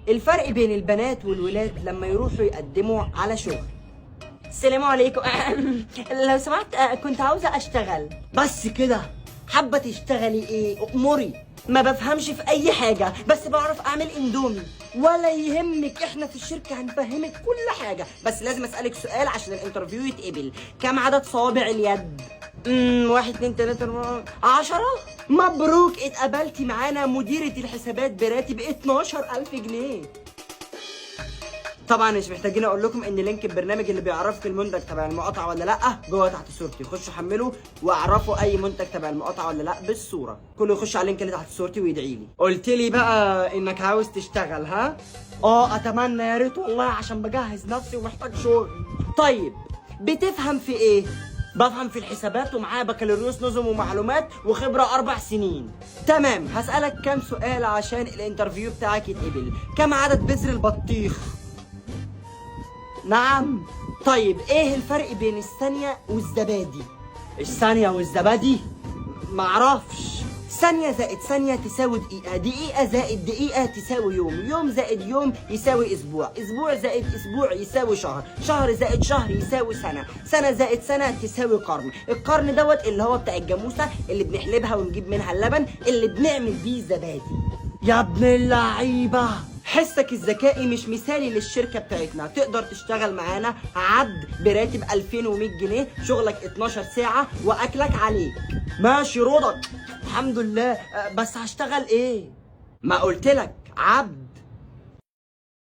الفرق بين البنات والولاد لما يروحوا يقدموا على شغل. السلام عليكم. لو سمحت كنت عاوزة اشتغل. بس كده؟ حابة تشتغلي ايه؟ اموري. ما بفهمش في اي حاجة، بس بعرف اعمل اندومي. ولا يهمك، احنا في الشركة هنفهمك كل حاجة، بس لازم اسألك سؤال عشان الانترفيو يتقبل. كم عدد صوابع اليد؟ 1 2 3 4 10. مبروك، اتقبلتي معانا مديرة الحسابات براتب 12000 جنيه. طبعا مش محتاجين اقول لكم ان لينك البرنامج اللي بيعرفك المنتج تبع المقاطعه ولا لا جوه تحت صورتي. خشوا حملوا واعرفوا اي منتج تبع المقاطعه ولا لا بالصوره. كله يخش على اللينك اللي تحت صورتي ويدعي لي. قلت لي بقى انك عاوز تشتغل، ها؟ اتمنى، يا ريت والله، عشان بجهز نفسي ومحتاج شغل. طيب بتفهم في ايه؟ بفهم في الحسابات ومعايا بكالوريوس نظم ومعلومات وخبره 4 سنين. تمام، هسألك كام سؤال عشان الانترفيو بتاعك يتقبل. كم عدد بذر البطيخ؟ نعم. طيب ايه الفرق بين الثانية والزبادي؟ الثانية والزبادي؟ معرفش. ثانية زائد ثانية تساوي دقيقة، دقيقة زائد دقيقة تساوي يوم، يوم زائد يوم يساوي اسبوع، اسبوع زائد اسبوع يساوي شهر، شهر زائد شهر يساوي سنة، سنة زائد سنة تساوي قرن. القرن دوت اللي هو بتاع الجاموسة اللي بنحلبها ونجيب منها اللبن اللي بنعمل بيه زبادي. يا ابن اللعيبة، حسك الذكائي مش مثالي للشركة بتاعتنا. تقدر تشتغل معانا عبد براتب 2100 جنيه، شغلك 12 ساعة وأكلك عليك. ماشي رضا، الحمد لله. بس هشتغل ايه؟ ما قلتلك عبد.